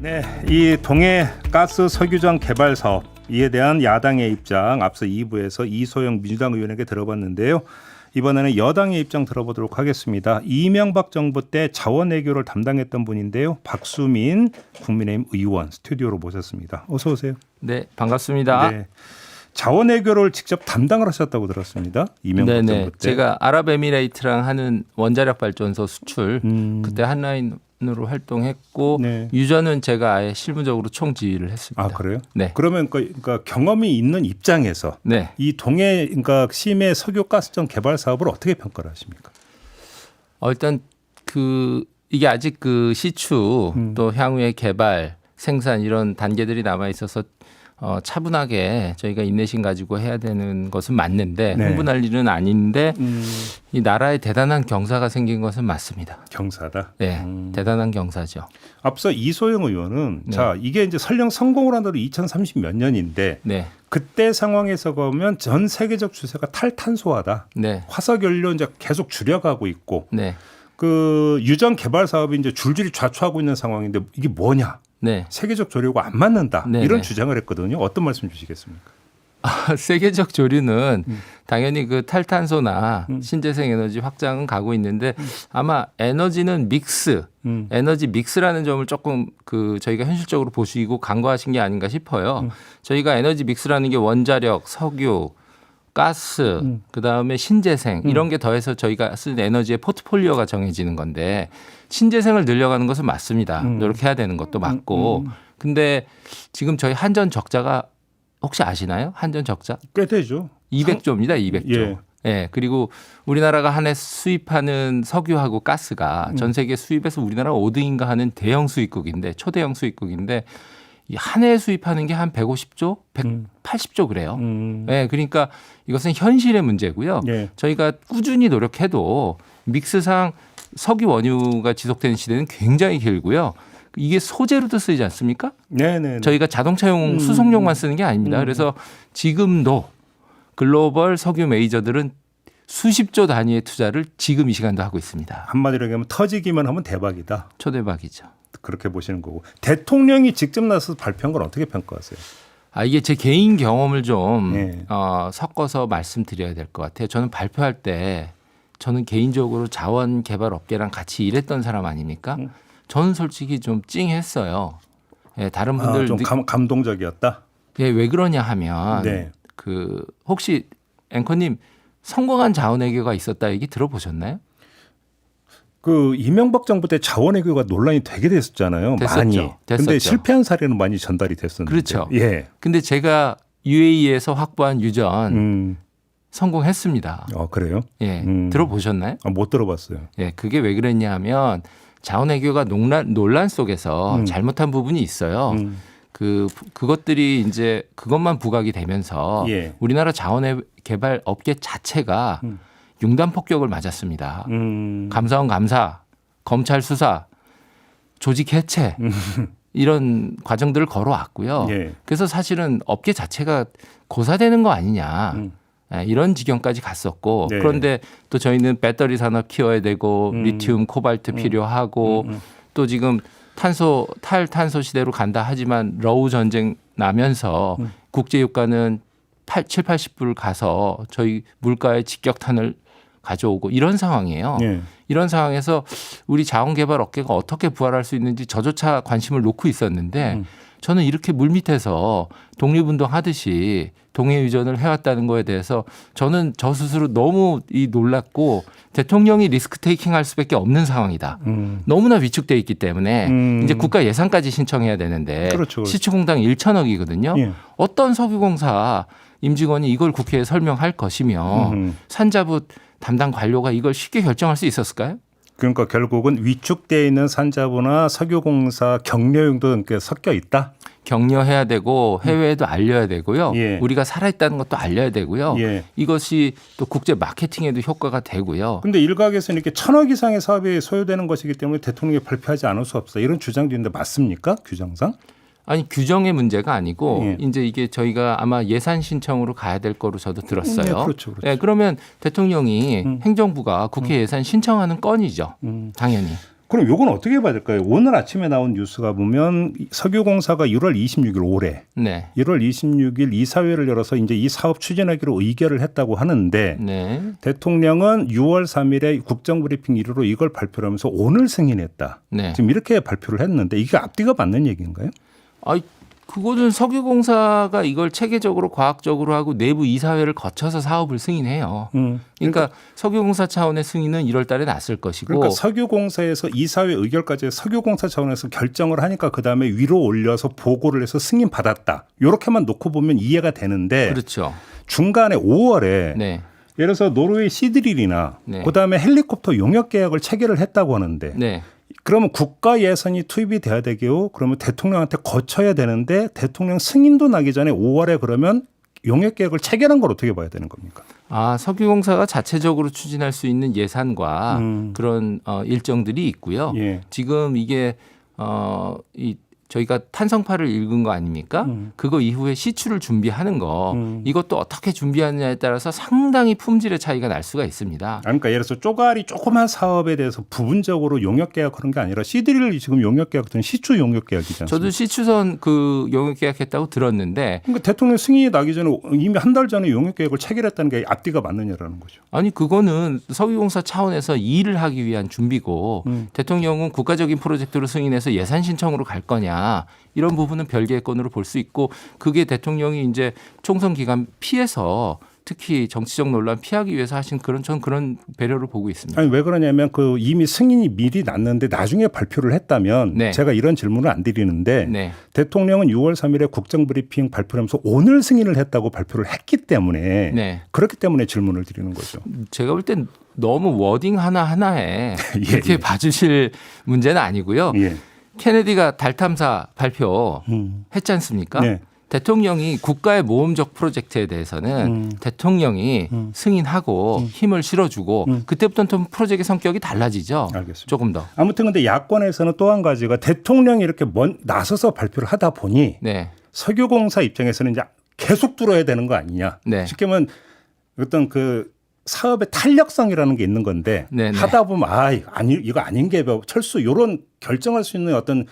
네, 이 동해 가스 석유장 개발 사업 이에 대한 야당의 입장 앞서 2부에서 이소영 민주당 의원에게 들어봤는데요. 이번에는 여당의 입장 들어보도록 하겠습니다. 이명박 정부 때 자원외교를 담당했던 분인데요. 박수민 국민의힘 의원 스튜디오로 모셨습니다. 어서 오세요. 네, 반갑습니다. 네. 자원외교를 직접 담당을 하셨다고 들었습니다. 이명박 정부 때. 제가 아랍에미레이트랑 하는 원자력 발전소 수출 그때 한라인으로 활동했고 네. 유전은 제가 아예 실무적으로 총지휘를 했습니다. 아, 그래요? 네. 그러면 그러니까 경험이 있는 입장에서 네. 이 동해 그러니까 심해 석유가스정 개발 사업을 어떻게 평가를 하십니까? 일단 이게 아직 시추 또 향후의 개발 생산 이런 단계들이 남아 있어서 차분하게 저희가 인내심 가지고 해야 되는 것은 맞는데 네. 흥분할 일은 아닌데 이 나라에 대단한 경사가 생긴 것은 맞습니다. 경사다. 네, 대단한 경사죠. 앞서 이소영 의원은 네. 자 이게 이제 설령 성공을 한다도 2030 몇 년인데 네. 그때 상황에서 보면 전 세계적 추세가 탈탄소화다. 네. 화석연료 이제 계속 줄여가고 있고 네. 그 유전 개발 사업이 이제 줄줄이 좌초하고 있는 상황인데 이게 뭐냐? 네. 세계적 조류가 안 맞는다. 네, 이런 네. 주장을 했거든요. 어떤 말씀 주시겠습니까? 세계적 조류는 당연히 탈탄소나 신재생 에너지 확장은 가고 있는데 아마 에너지는 믹스, 에너지 믹스라는 점을 조금 저희가 현실적으로 보시고 간과하신 게 아닌가 싶어요. 저희가 에너지 믹스라는 게 원자력, 석유, 가스, 그다음에 신재생 이런 게 더해서 저희가 쓰는 에너지의 포트폴리오가 정해지는 건데 신재생을 늘려가는 것은 맞습니다. 노력해야 되는 것도 맞고. 근데 지금 저희 한전 적자가 혹시 아시나요? 한전 적자? 꽤 되죠. 200조입니다. 200조. 예. 예. 그리고 우리나라가 한 해 수입하는 석유하고 가스가 전 세계 수입에서 우리나라가 5등인가 하는 대형 수입국인데 초대형 수입국인데 한 해 수입하는 게 한 150조, 180조 그래요. 예. 그러니까 이것은 현실의 문제고요. 예. 저희가 꾸준히 노력해도 믹스상 석유 원유가 지속되는 시대는 굉장히 길고요. 이게 소재로도 쓰이지 않습니까? 네네. 저희가 자동차용 수송용만 쓰는 게 아닙니다. 그래서 지금도 글로벌 석유 메이저들은 수십조 단위의 투자를 지금 이 시간도 하고 있습니다. 한마디로 얘기하면 터지기만 하면 대박이다. 초대박이죠. 그렇게 보시는 거고 대통령이 직접 나서서 발표한 걸 어떻게 평가하세요? 이게 제 개인 경험을 좀 네. 섞어서 말씀드려야 될 것 같아요. 저는 발표할 때 저는 개인적으로 자원개발업계랑 같이 일했던 사람 아닙니까? 저는 솔직히 좀 찡했어요. 예, 다른 분들 좀 감동적이었다. 예, 왜 그러냐 하면 네. 혹시 앵커님 성공한 자원외교가 있었다 얘기 들어보셨나요? 이명박 정부 때 자원외교가 논란이 되게 됐었잖아요. 됐었죠. 많이. 근데 실패한 사례는 많이 전달이 됐었는데. 그렇죠. 예. 근데 제가 UAE에서 확보한 유전 성공했습니다. 그래요? 예. 들어보셨나요? 못 들어봤어요. 예. 그게 왜 그랬냐 하면 자원외교가 논란 속에서 잘못한 부분이 있어요. 그것들이 이제 그것만 부각이 되면서 예. 우리나라 자원개발 업계 자체가 융단 폭격을 맞았습니다. 감사원 감사, 검찰 수사, 조직 해체 이런 과정들을 걸어왔고요. 예. 그래서 사실은 업계 자체가 고사되는 거 아니냐. 이런 지경까지 갔었고 네. 그런데 또 저희는 배터리 산업 키워야 되고 리튬, 코발트 필요하고 또 지금 탈탄소 시대로 간다 하지만 러우 전쟁 나면서 국제유가는 7, 80불 가서 저희 물가의 직격탄을 가져오고 이런 상황이에요. 예. 이런 상황에서 우리 자원개발 업계가 어떻게 부활할 수 있는지 저조차 관심을 놓고 있었는데 저는 이렇게 물밑에서 독립운동 하듯이 동해유전을 해왔다는 거에 대해서 저는 저 스스로 너무 놀랐고 대통령이 리스크 테이킹 할 수밖에 없는 상황이다. 너무나 위축돼 있기 때문에 이제 국가 예산까지 신청해야 되는데 그렇죠. 시추공당 1천억이거든요. 예. 어떤 석유공사 임직원이 이걸 국회에 설명할 것이며 산자부 담당 관료가 이걸 쉽게 결정할 수 있었을까요? 그러니까 결국은 위축되어 있는 산자부나 석유공사 격려용도 섞여 있다. 격려해야 되고 해외에도 알려야 되고요. 예. 우리가 살아있다는 것도 알려야 되고요. 예. 이것이 또 국제 마케팅에도 효과가 되고요. 근데 일각에서는 이렇게 1,000억 이상의 사업이 소요되는 것이기 때문에 대통령이 발표하지 않을 수 없다. 이런 주장도 있는데 맞습니까? 규정상? 아니 규정의 문제가 아니고 예. 이제 이게 저희가 아마 예산 신청으로 가야 될 거로 저도 들었어요. 네, 그렇죠, 그렇죠. 그러면 대통령이 행정부가 국회 예산 신청하는 건이죠. 당연히. 그럼 요건 어떻게 봐야 될까요? 오늘 아침에 나온 뉴스가 보면 석유공사가 1월 26일 올해 네. 1월 26일 이사회를 열어서 이제 이 사업 추진하기로 의결을 했다고 하는데 네. 대통령은 6월 3일에 국정브리핑 1호로 이걸 발표를 하면서 오늘 승인했다. 네. 지금 이렇게 발표를 했는데 이게 앞뒤가 맞는 얘기인가요? 아, 그거는 석유공사가 이걸 체계적으로 과학적으로 하고 내부 이사회를 거쳐서 사업을 승인해요. 그러니까 석유공사 차원의 승인은 1월 달에 났을 것이고. 그러니까 석유공사에서 이사회 의결까지 석유공사 차원에서 결정을 하니까 그다음에 위로 올려서 보고를 해서 승인 받았다. 이렇게만 놓고 보면 이해가 되는데 그렇죠. 중간에 5월에 네. 예를 들어서 노르웨이 시드릴이나 네. 그다음에 헬리콥터 용역 계약을 체결을 했다고 하는데 네. 그러면 국가 예산이 투입이 돼야 되고 그러면 대통령한테 거쳐야 되는데 대통령 승인도 나기 전에 5월에 그러면 용역 계약을 체결한 걸 어떻게 봐야 되는 겁니까? 아, 석유공사가 자체적으로 추진할 수 있는 예산과 그런 일정들이 있고요. 예. 지금 이게 저희가 탄성파를 읽은 거 아닙니까? 그거 이후에 시추를 준비하는 거 이것도 어떻게 준비하느냐에 따라서 상당히 품질의 차이가 날 수가 있습니다. 그러니까 예를 들어서 쪼가리 조그만 사업에 대해서 부분적으로 용역 계약하는 게 아니라 시드릴 지금 용역 계약은 시추 용역 계약이잖아요. 저도 시추선 그 용역 계약했다고 들었는데 그러니까 대통령 승인이 나기 전에 이미 한 달 전에 용역 계약을 체결했다는 게 앞뒤가 맞느냐라는 거죠. 아니 그거는 석유공사 차원에서 일을 하기 위한 준비고 대통령은 국가적인 프로젝트로 승인해서 예산 신청으로 갈 거냐 이런 부분은 별개의 건으로 볼 수 있고 그게 대통령이 이제 총선 기간 피해서 특히 정치적 논란 피하기 위해서 하신 저는 그런 배려를 보고 있습니다. 아니 왜 그러냐면 그 이미 승인이 미리 났는데 나중에 발표를 했다면 네. 제가 이런 질문을 안 드리는데 네. 대통령은 대통령은 6월 3일에 국정브리핑 발표를 하면서 오늘 승인을 했다고 발표를 했기 때문에 네. 그렇기 때문에 질문을 드리는 거죠. 제가 볼 땐 너무 워딩 하나하나에 이렇게 봐주실 문제는 아니고요. 예. 케네디가 달 탐사 발표했지 않습니까? 네. 대통령이 국가의 모험적 프로젝트에 대해서는 대통령이 승인하고 힘을 실어주고 그때부터는 좀 프로젝트의 성격이 달라지죠. 알겠습니다. 조금 더. 아무튼 근데 야권에서는 또 한 가지가 대통령이 이렇게 나서서 발표를 하다 보니 네. 석유공사 입장에서는 이제 계속 들어야 되는 거 아니냐. 네. 쉽게 말하면 어떤 그 사업의 탄력성이라는 게 있는 건데 네네. 하다 보면 이거 아닌 게 철수 이런 결정할 수 있는 어떤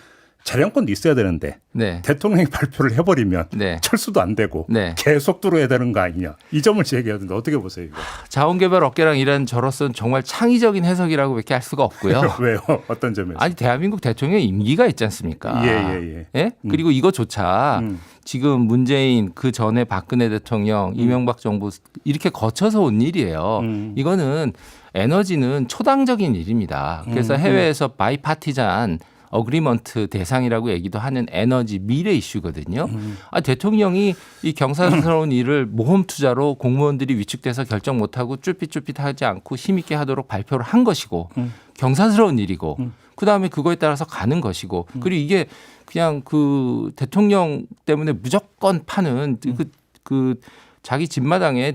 재량권도 있어야 되는데 네. 대통령이 발표를 해버리면 네. 철수도 안 되고 네. 계속 들어야 되는 거 아니냐. 이 점을 제기하는데 어떻게 보세요? 이거? 자원개발 업계랑 일하는 저로서는 정말 창의적인 해석이라고밖에 할 수가 없고요. 왜요? 어떤 점에서? 아니 대한민국 대통령 임기가 있지 않습니까? 예. 그리고 이거조차 지금 문재인 그 전에 박근혜 대통령 이명박 정부 이렇게 거쳐서 온 일이에요. 이거는 에너지는 초당적인 일입니다. 그래서 해외에서 바이파티잔 어그리먼트 대상이라고 얘기도 하는 에너지 미래 이슈거든요. 대통령이 이 경사스러운 일을 모험 투자로 공무원들이 위축돼서 결정 못하고 쭈삣쭈삣하지 않고 힘있게 하도록 발표를 한 것이고 경사스러운 일이고 그다음에 그거에 따라서 가는 것이고 그리고 이게 그냥 그 대통령 때문에 무조건 파는 그 자기 뒷마당에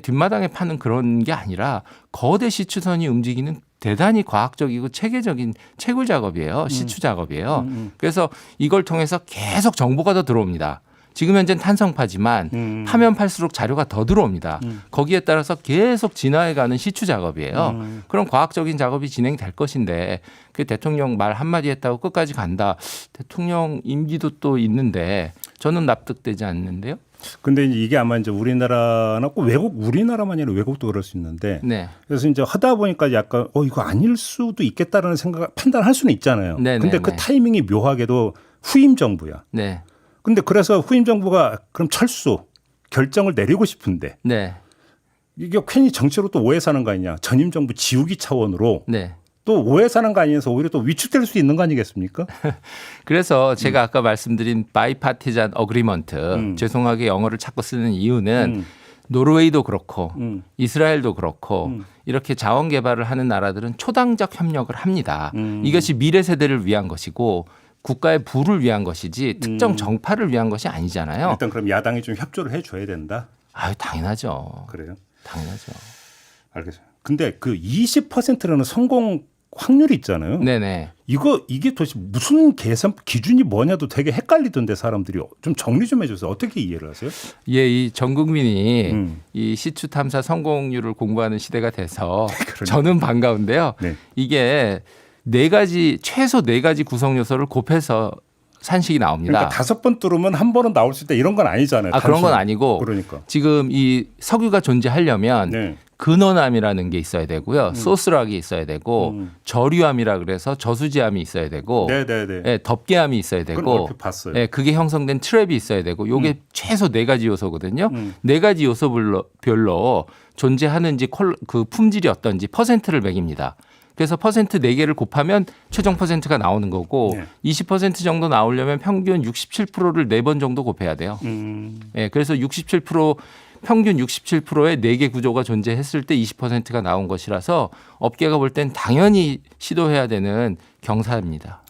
파는 그런 게 아니라 거대 시추선이 움직이는 대단히 과학적이고 체계적인 채굴 작업이에요. 시추 작업이에요. 그래서 이걸 통해서 계속 정보가 더 들어옵니다. 지금 현재는 탄성파지만 파면 팔수록 자료가 더 들어옵니다. 거기에 따라서 계속 진화해가는 시추 작업이에요. 그런 과학적인 작업이 진행될 것인데 그 대통령 말 한마디 했다고 끝까지 간다. 대통령 임기도 또 있는데 저는 납득되지 않는데요. 근데 이게 아마 이제 우리나라나 꼭 우리나라만 아니라 외국도 그럴 수 있는데 네. 그래서 이제 하다 보니까 약간 이거 아닐 수도 있겠다라는 판단할 수는 있잖아요. 네네, 근데 그 네. 타이밍이 묘하게도 후임 정부야. 네. 근데 그래서 후임 정부가 그럼 철수 결정을 내리고 싶은데 네. 이게 괜히 정치로 또 오해 사는 거 아니냐. 전임 정부 지우기 차원으로 네. 또 오해 사는 거 아니면서 오히려 또 위축될 수 있는 거 아니겠습니까? 그래서 제가 아까 말씀드린 바이파티잔 어그리먼트 죄송하게 영어를 자꾸 쓰는 이유는 노르웨이도 그렇고 이스라엘도 그렇고 이렇게 자원 개발을 하는 나라들은 초당적 협력을 합니다. 이것이 미래 세대를 위한 것이고 국가의 부를 위한 것이지 특정 정파를 위한 것이 아니잖아요. 일단 그럼 야당이 좀 협조를 해줘야 된다. 당연하죠. 그래요? 당연하죠. 알겠어요. 근데 그 20%라는 성공 확률이 있잖아요. 네네. 이게 도대체 무슨 계산 기준이 뭐냐도 되게 헷갈리던데 사람들이 좀 정리 좀 해주세요. 어떻게 이해를 하세요? 예, 이 전 국민이 이 시추 탐사 성공률을 공부하는 시대가 돼서 저는 반가운데요. 네. 이게 최소 네 가지 구성 요소를 곱해서 산식이 나옵니다. 그러니까 5번 뚫으면 한 번은 나올 수 있다 이런 건 아니잖아요. 그런 건 아니고 그러니까. 지금 이 석유가 존재하려면 네. 근원암이라는 게 있어야 되고요. 소스락이 있어야 되고 저류암이라 그래서 저수지암이 있어야 되고 네네네. 예, 덮개암이 있어야 그건 되고 얼핏 봤어요. 예, 그게 형성된 트랩이 있어야 되고 요게 최소 네 가지 요소거든요. 네 가지 요소별로 존재하는지 그 품질이 어떤지 퍼센트를 매깁니다. 그래서 퍼센트 4개를 곱하면 최종 퍼센트가 나오는 거고 네. 20% 정도 나오려면 평균 67%를 4번 정도 곱해야 돼요. 예, 그래서 67% 평균 67%의 4개 구조가 존재했을 때 20%가 나온 것이라서 업계가 볼 땐 당연히 시도해야 되는 경사입니다.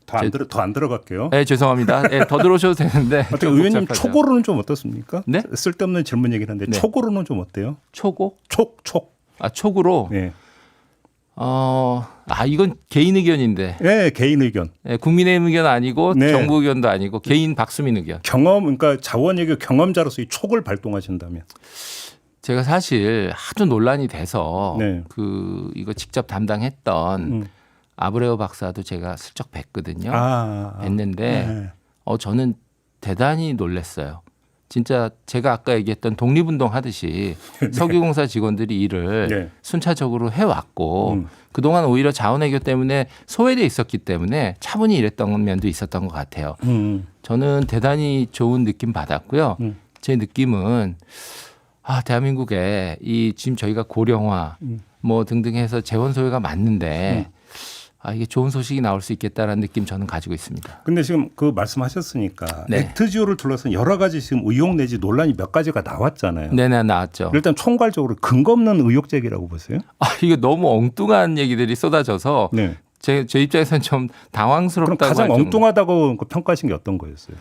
더 안 들어갈게요. 네, 죄송합니다. 네, 더 들어오셔도 되는데. 어떻게 의원님 초고로는 좀 어떻습니까? 네? 쓸데없는 질문 얘기를 하는데 네. 초고로는 좀 어때요? 초고? 촉. 촉으로. 네. 이건 개인 의견인데. 네, 개인 의견. 네, 국민의힘 의견 아니고 네. 정부 의견도 아니고 개인 박수민 의견. 그러니까 자원외교 경험자로서 이 촉을 발동하신다면. 제가 사실 하도 논란이 돼서 네. 이거 직접 담당했던 아브레오 박사도 제가 슬쩍 뵀거든요. 뵀는데 네. 저는 대단히 놀랐어요. 진짜 제가 아까 얘기했던 독립운동 하듯이 석유공사 직원들이 일을 네. 순차적으로 해왔고 그동안 오히려 자원외교 때문에 소외돼 있었기 때문에 차분히 일했던 면도 있었던 것 같아요. 저는 대단히 좋은 느낌 받았고요. 제 느낌은 대한민국에 지금 저희가 고령화 뭐 등등 해서 재원 소요가 많는데 이게 좋은 소식이 나올 수 있겠다라는 느낌 저는 가지고 있습니다. 근데 지금 그 말씀하셨으니까 네. 액트지오를 둘러싼 여러 가지 지금 의혹 내지 논란이 몇 가지가 나왔잖아요. 네네, 나왔죠. 일단 총괄적으로 근거 없는 의혹 제기라고 보세요? 이거 너무 엉뚱한 얘기들이 쏟아져서 네. 제 입장에서는 좀 그럼 당황스럽다고 가장 할 정도. 엉뚱하다고 평가하신 게 어떤 거였어요?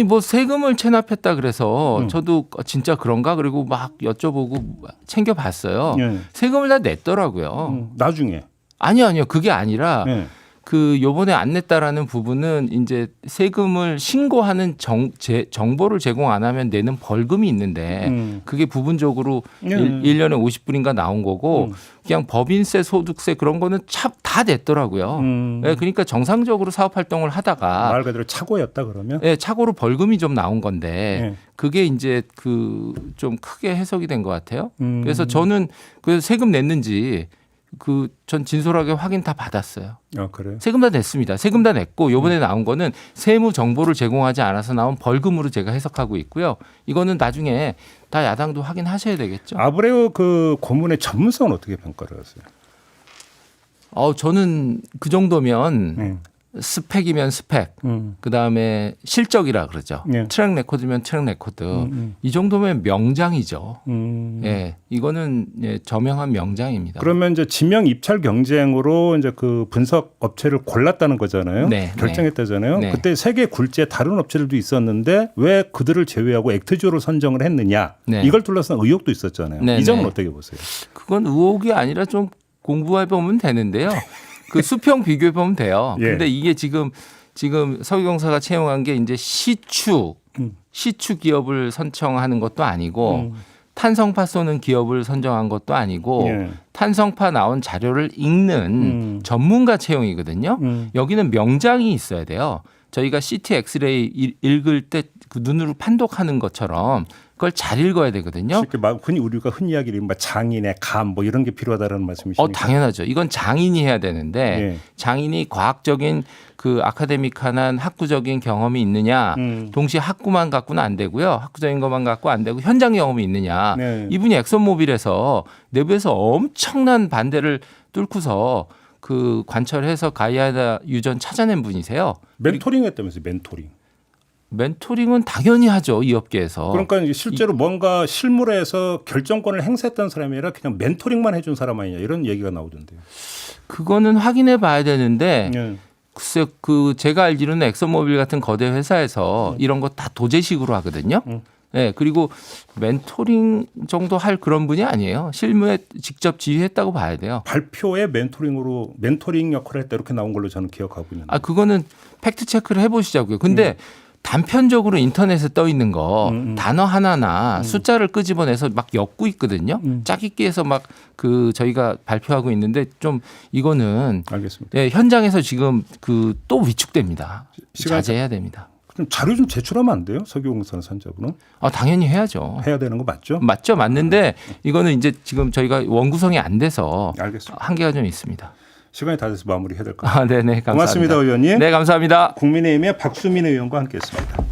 뭐 세금을 체납했다 그래서 저도 진짜 그런가 그리고 막 여쭤보고 챙겨봤어요. 네. 세금을 다 냈더라고요. 나중에. 아니요. 그게 아니라 네. 요번에 안 냈다라는 부분은 이제 세금을 신고하는 정보를 제공 안 하면 내는 벌금이 있는데 그게 부분적으로 1년에 50불인가 나온 거고 그냥 법인세, 소득세 그런 거는 다 냈더라고요. 네, 그러니까 정상적으로 사업 활동을 하다가 말 그대로 착오였다 그러면? 네, 착오로 벌금이 좀 나온 건데 네. 그게 이제 좀 크게 해석이 된 것 같아요. 그래서 저는 그 세금 냈는지 전 진솔하게 확인 다 받았어요. 그래요? 세금 다 냈습니다. 세금 다 냈고 이번에 나온 거는 세무 정보를 제공하지 않아서 나온 벌금으로 제가 해석하고 있고요. 이거는 나중에 다 야당도 확인하셔야 되겠죠. 아브레오 그 고문의 전문성은 어떻게 평가를 하세요? 저는 그 정도면 스펙이면 스펙, 그다음에 실적이라 그러죠. 네. 트랙 레코드면 트랙 레코드. 이 정도면 명장이죠. 예, 이거는 저명한 명장입니다. 그러면 이제 지명 입찰 경쟁으로 이제 그 분석 업체를 골랐다는 거잖아요. 네, 결정했다잖아요. 네. 그때 세계 굴지에 다른 업체들도 있었는데 왜 그들을 제외하고 액트지오로 선정을 했느냐. 네. 이걸 둘러싼 의혹도 있었잖아요. 네, 이 점은 네. 어떻게 보세요? 그건 의혹이 아니라 좀 공부해 보면 되는데요. 그 수평 비교해 보면 돼요. 예. 근데 이게 지금 석유공사가 채용한 게 이제 시추 기업을 선정하는 것도 아니고 탄성파 쏘는 기업을 선정한 것도 아니고 예. 탄성파 나온 자료를 읽는 전문가 채용이거든요. 여기는 명장이 있어야 돼요. 저희가 CT 엑스레이 읽을 때 그 눈으로 판독하는 것처럼 그걸 잘 읽어야 되거든요. 쉽게 우리가 흔히 이야기하는 장인의 감 뭐 이런 게 필요하다는 말씀이십니까? 당연하죠. 이건 장인이 해야 되는데 예. 장인이 과학적인 그 아카데믹한 학구적인 경험이 있느냐. 동시에 학구만 갖고는 안 되고요. 학구적인 것만 갖고 안 되고 현장 경험이 있느냐. 네. 이분이 엑선모빌에서 내부에서 엄청난 반대를 뚫고서 그 관철해서 가이아다 유전 찾아낸 분이세요. 멘토링 했다면서요. 멘토링은 당연히 하죠. 이 업계에서. 그러니까 이제 실제로 뭔가 실무에서 결정권을 행사했던 사람이 아니라 그냥 멘토링만 해준 사람 아니냐 이런 얘기가 나오던데요. 그거는 확인해 봐야 되는데 네. 글쎄 제가 알기로는 엑선모빌 같은 거대 회사에서 이런 거 다 도제식으로 하거든요. 네, 그리고 멘토링 정도 할 그런 분이 아니에요. 실무에 직접 지휘했다고 봐야 돼요. 발표에 멘토링 역할을 했다 이렇게 나온 걸로 저는 기억하고 있는데. 그거는 팩트 체크를 해보시자고요. 근데 단편적으로 인터넷에 떠 있는 거 단어 하나나 숫자를 끄집어내서 막 엮고 있거든요. 짜깁기해서 막 그 저희가 발표하고 있는데 좀 이거는 알겠습니다. 예, 현장에서 지금 그 또 위축됩니다. 시간 자제해야 됩니다. 좀 자료 좀 제출하면 안 돼요? 석유공사나 산자부는 아, 당연히 해야죠. 해야 되는 거 맞죠? 맞죠, 맞는데 이거는 이제 지금 저희가 원구성이 안 돼서 알겠습니다. 한계가 좀 있습니다. 시간이 다 돼서 마무리해야 될 것 같아요. 아, 네네, 감사합니다. 고맙습니다, 의원님. 네, 감사합니다. 국민의힘의 박수민 의원과 함께했습니다.